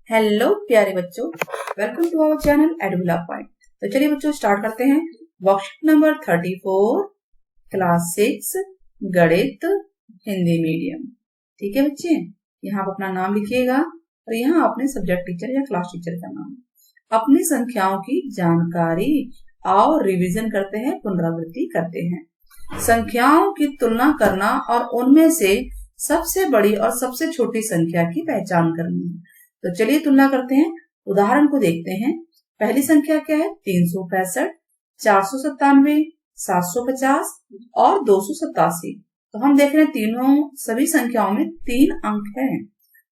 Hello प्यारे बच्चों, welcome to our channel Edula point. तो चलिए बच्चों स्टार्ट करते हैं। वर्कशीट नंबर 34 क्लास 6 गणित हिंदी मीडियम। ठीक है बच्चे, यहाँ आप अपना नाम लिखिएगा और यहाँ अपने सब्जेक्ट टीचर या क्लास टीचर का नाम। अपनी संख्याओं की जानकारी और रिवीजन करते हैं, पुनरावृत्ति करते हैं। संख्याओं की तुलना करना और उनमें से सबसे बड़ी और सबसे छोटी संख्या की पहचान करनी है। तो चलिए तुलना करते हैं। उदाहरण को देखते हैं। पहली संख्या क्या है? 365, 497, 750 और 287। तो हम देख रहे हैं तीनों सभी संख्याओं में 3 अंक हैं।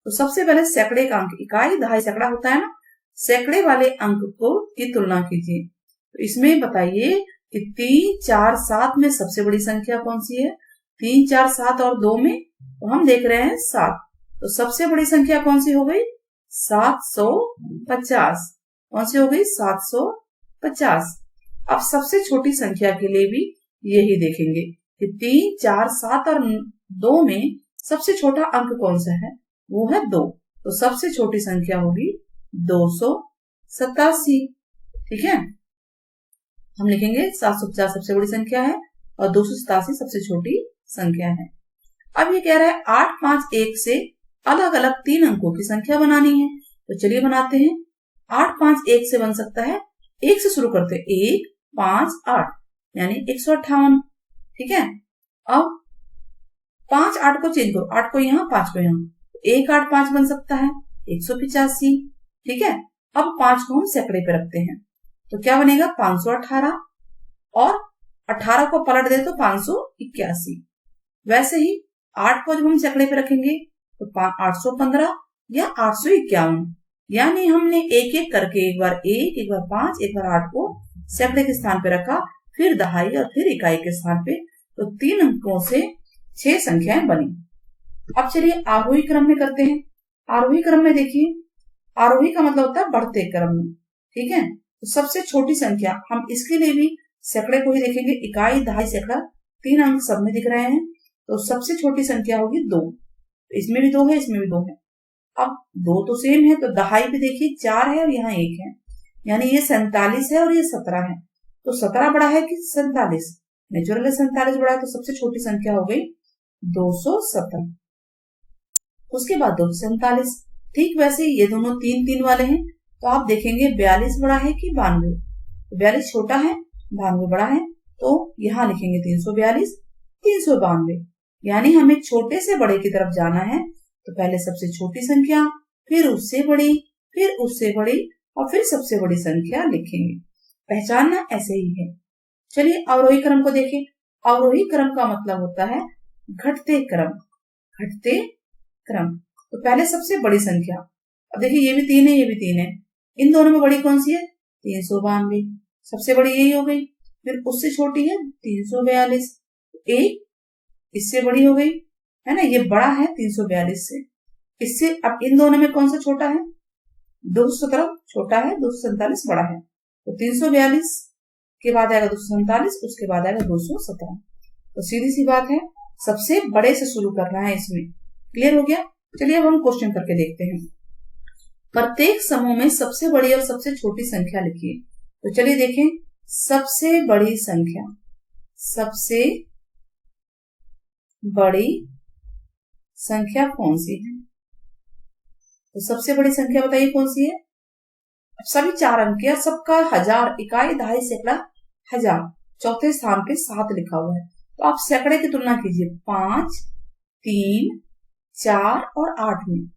तो सबसे पहले सैकड़े का अंक, इकाई दहाई सैकड़ा होता है ना, सैकड़े वाले अंक को की तुलना कीजिए। तो इसमें बताइए कि 3, 4, 7 में सबसे बड़ी संख्या कौन सी है? 3, 4, 7 और 2 में तो हम देख रहे हैं 7। तो सबसे बड़ी संख्या कौन सी हो गई? 750। कौन सी हो गई? 750। अब सबसे छोटी संख्या के लिए भी यही देखेंगे कि 3, 4, 7 और 2 में सबसे छोटा अंक कौन सा है? वो है 2। तो सबसे छोटी संख्या होगी 287। ठीक है, हम लिखेंगे 750 सबसे बड़ी संख्या है और 287 सबसे छोटी संख्या है। अब ये कह रहा है 8, 5, 1 से अलग अलग 3 अंकों की संख्या बनानी है। तो चलिए बनाते हैं। 8, 5, 1 से बन सकता है। 1 से शुरू करते हैं। 1, 5, 8 यानी 158। ठीक है, अब 5, 8 को चेंज करो, 8 को यहाँ 5 को यहाँ, 1, 8, 5 बन सकता है 185। ठीक है, अब 5 को हम सैकड़े पे रखते हैं तो क्या बनेगा? 518 और 18 को पलट दे तो 581। वैसे ही 8 को जब हम सैकड़े पे रखेंगे तो 815 या 851, यानी हमने एक एक करके एक बार 1, एक बार 5, एक बार 8 को सैकड़े के स्थान पे रखा, फिर दहाई और फिर इकाई के स्थान पे। तो 3 अंकों से 6 संख्याएं बनी। अब चलिए आरोही क्रम में करते हैं। आरोही क्रम में देखिए, आरोही का मतलब होता है बढ़ते क्रम में। ठीक है, तो सबसे छोटी संख्या, हम इसके लिए भी सैकड़े को ही देखेंगे। इकाई, दहाई, सैकड़ा 3 अंक सब में दिख रहे हैं। तो सबसे छोटी संख्या होगी 2। इसमें भी 2 है, इसमें भी 2 है। अब 2 तो सेम है, तो दहाई पे देखिए 4 है और यहाँ 1 है, यानी ये 47 है और ये 17 है। तो 17 बड़ा है कि 47? नेचुरल 47 बड़ा है, तो सबसे छोटी संख्या हो गई 217। उसके बाद 247। ठीक वैसे ही ये दोनों 3, 3 वाले हैं। तो आप देखेंगे 42 बड़ा है कि 92? 42 छोटा है, 92 बड़ा है। तो यहाँ लिखेंगे 342, 392, यानी हमें छोटे से बड़े की तरफ जाना है। तो पहले सबसे छोटी संख्या, फिर उससे बड़ी, फिर उससे बड़ी और फिर सबसे बड़ी संख्या लिखेंगे। पहचानना ऐसे ही है। चलिए अवरोही क्रम को देखें। अवरोही क्रम का मतलब होता है घटते क्रम। घटते क्रम, तो पहले सबसे बड़ी संख्या। अब देखिए ये भी 3 है, ये भी 3 है। इन दोनों में बड़ी कौन सी है? 392, सबसे बड़ी यही हो गई। फिर उससे छोटी है 342, एक इससे बड़ी हो गई, है ना, ये बड़ा है 342 से। इससे अब इन दोनों में कौन सा छोटा है? 217 छोटा है, 247 बड़ा है। तो 342 के बाद आएगा 247, उसके बाद आएगा 217। तो सीधी सी बात है, सबसे बड़े से शुरू करना है इसमें। क्लियर हो गया? चलिए अब हम क्वेश्चन करके देखते हैं। प्रत्येक समूह में सबसे बड़ी और सबसे छोटी संख्या लिखिए। तो चलिए देखें, सबसे बड़ी संख्या, सबसे बड़ी संख्या कौन सी है? तो सबसे बड़ी संख्या बताइए कौन सी है? अब सभी 4 अंक है, सबका 1000, इकाई, दहाई, सैकड़ा 1000, चौथे स्थान पे 7 लिखा हुआ है। तो आप सैकड़े की तुलना कीजिए। 5, 3, 4 और 8 में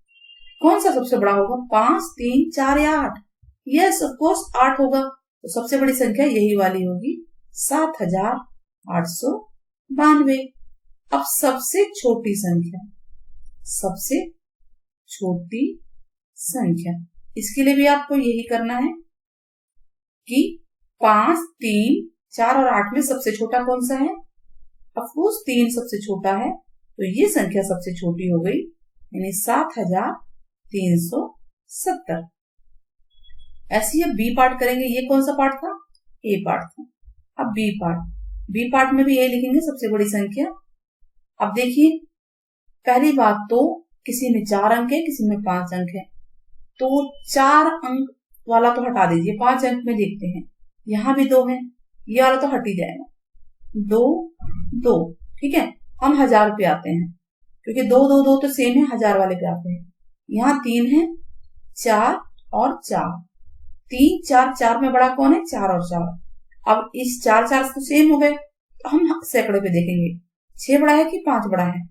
कौन सा सबसे बड़ा होगा? 5, 3, 4 या 8? यस ऑफ कोर्स 8 होगा। तो सबसे बड़ी संख्या यही वाली होगी, 7892। अब सबसे छोटी संख्या, सबसे छोटी संख्या, इसके लिए भी आपको यही करना है कि 5, 3, 4 और 8 में सबसे छोटा कौन सा है? अफकोर्स 3 सबसे छोटा है, तो ये संख्या सबसे छोटी हो गई, यानी 7370। ऐसे ही बी पार्ट करेंगे। ये कौन सा पार्ट था? ए पार्ट था। अब बी पार्ट, बी पार्ट में भी यही लिखेंगे, सबसे बड़ी संख्या। अब देखिए, पहली बात तो किसी में 4 अंक है, किसी में 5 अंक है। तो 4 अंक वाला तो हटा दीजिए, 5 अंक में देखते हैं। यहाँ भी 2 है, ये वाला तो हट ही जाएगा। 2 2, ठीक है। हम 1000 पे आते हैं, क्योंकि 2 2 2 तो सेम है, 1000 वाले पे आते हैं। यहाँ 3 है, 4 और 4, 3 4, 4 में बड़ा कौन है? 4 और 4। अब इस 4 4 तो सेम हो गए, तो हम सैकड़े पे देखेंगे। 6 बड़ा है कि 5 बड़ा है?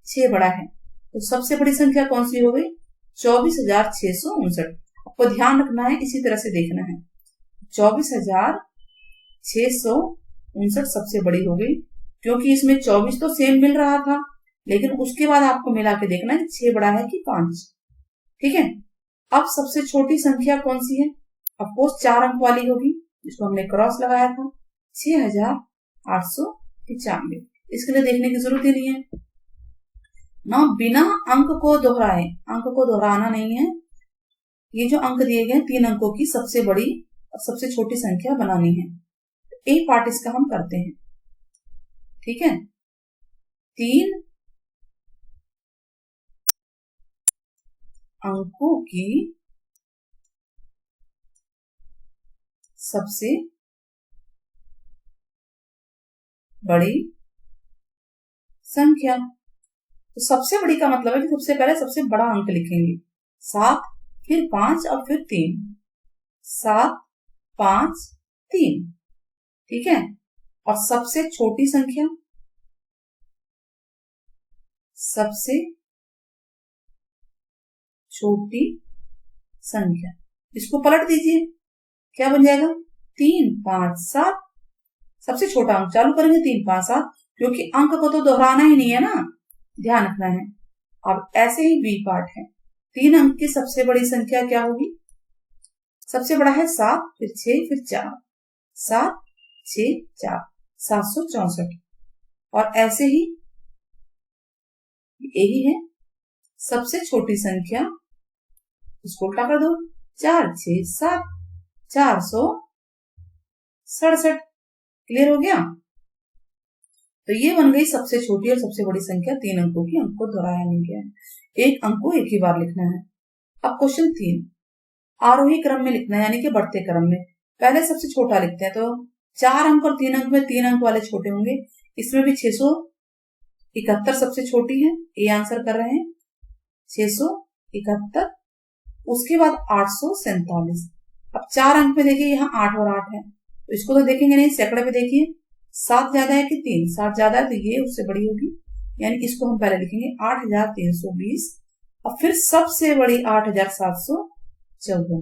6 बड़ा है, तो सबसे बड़ी संख्या कौन सी हो गई? 24,659। आपको ध्यान रखना है, इसी तरह से देखना है। 24,659 सबसे बड़ी हो गई, क्योंकि इसमें 24 तो सेम मिल रहा था, लेकिन उसके बाद आपको मिला के देखना है 6 बड़ा है कि 5, ठीक है। अब सबसे छोटी संख्या कौन सी है? ऑफकोर्स 4 अंक वाली होगी, जिसको हमने क्रॉस लगाया था, 6,895। इसके लिए देखने की जरूरत ही नहीं है ना, बिना अंक को दोहराए। अंक को दोहराना नहीं है, ये जो अंक दिए गए 3 अंकों की सबसे बड़ी और सबसे छोटी संख्या बनानी है। ए पार्ट इसका हम करते हैं, ठीक है। 3 अंकों की सबसे बड़ी संख्या। तो सबसे बड़ी का मतलब है कि सबसे पहले सबसे बड़ा अंक लिखेंगे, 7, फिर 5 और फिर 3, 7 5 3, ठीक है। और सबसे छोटी संख्या, सबसे छोटी संख्या, इसको पलट दीजिए, क्या बन जाएगा? 3 5 7। सबसे छोटा अंक चालू करेंगे 3 5 7, क्योंकि अंक को तो दोहराना ही नहीं है ना, ध्यान रखना है। अब ऐसे ही बी पार्ट है, 3 अंक की सबसे बड़ी संख्या क्या होगी? सबसे बड़ा है 7, फिर 6, फिर 4, 7 6 4, 764। और ऐसे ही यही है सबसे छोटी संख्या, इसको उल्टा कर दो, 4 6 7, 467। क्लियर हो गया? तो ये बन गई सबसे छोटी और सबसे बड़ी संख्या 3 अंकों की, अंक को दोहराया नहीं गया है, एक अंक को एक ही बार लिखना है। अब क्वेश्चन 3, आरोही क्रम में लिखना है, यानी कि बढ़ते क्रम में। पहले सबसे छोटा लिखते हैं, तो 4 अंक और 3 अंक में 3 अंक वाले छोटे होंगे। इसमें भी 671 सबसे छोटी है, ये आंसर कर रहे हैं 671। उसके बाद 847। अब 4 अंक में देखिए, यहाँ 8 और 8 है, तो इसको तो देखेंगे नहीं, सैकड़े पे देखिए, 7 ज्यादा है कि 3? 7 ज्यादा है, तो ये उससे बड़ी होगी, यानी इसको हम पहले लिखेंगे 8320, और फिर सबसे बड़ी 8754।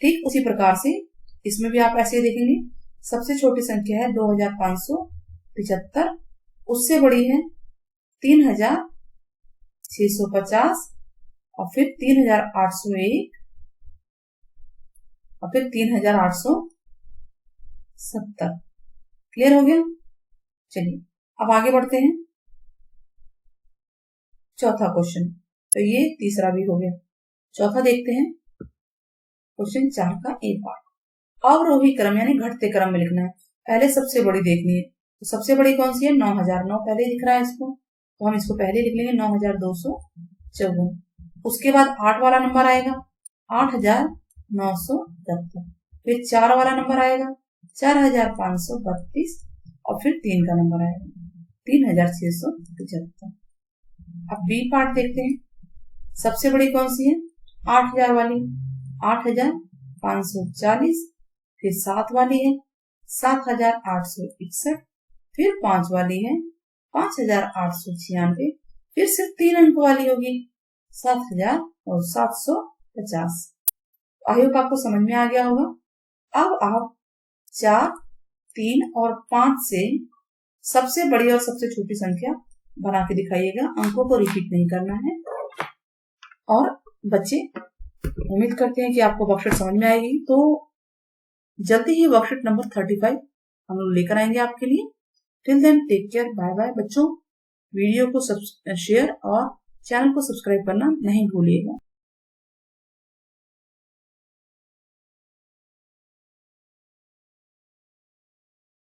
ठीक उसी प्रकार से इसमें भी आप ऐसे देखेंगे, सबसे छोटी संख्या है 2575, उससे बड़ी है 3650, और फिर 3801, और फिर 3870। क्लियर हो गया? चलिए अब आगे बढ़ते हैं, चौथा क्वेश्चन। तो ये तीसरा भी हो गया, चौथा देखते हैं। क्वेश्चन 4 का ए पार्ट, अवरोही क्रम यानी घटते क्रम में लिखना है। पहले सबसे बड़ी देखनी है, तो सबसे बड़ी कौन सी है? 9009 पहले दिख रहा है इसको, तो हम इसको पहले लिख लेंगे 9254। उसके बाद 8 वाला नंबर आएगा 8973, फिर 4 वाला नंबर आएगा 4532, और फिर 3 का नंबर आएगा 3675। अब बी पार्ट देखते हैं, सबसे बड़ी कौन सी है? 8000 वाली, 8540, फिर 7 वाली है 7861, फिर 5 वाली है 5896, फिर सिर्फ 3 अंक वाली होगी 7750। आई होप आपको समझ में आ गया होगा। अब आप 4, 3 और 5 से सबसे बड़ी और सबसे छोटी संख्या बना के दिखाइएगा, अंकों को रिपीट नहीं करना है। और बच्चे, उम्मीद करते हैं कि आपको वर्कशीट समझ में आएगी, तो जल्दी ही वर्कशीट नंबर 35 हम लोग लेकर आएंगे आपके लिए। Till then take care, bye bye बच्चों। वीडियो को शेयर और चैनल को सब्सक्राइब करना नहीं भूलिएगा।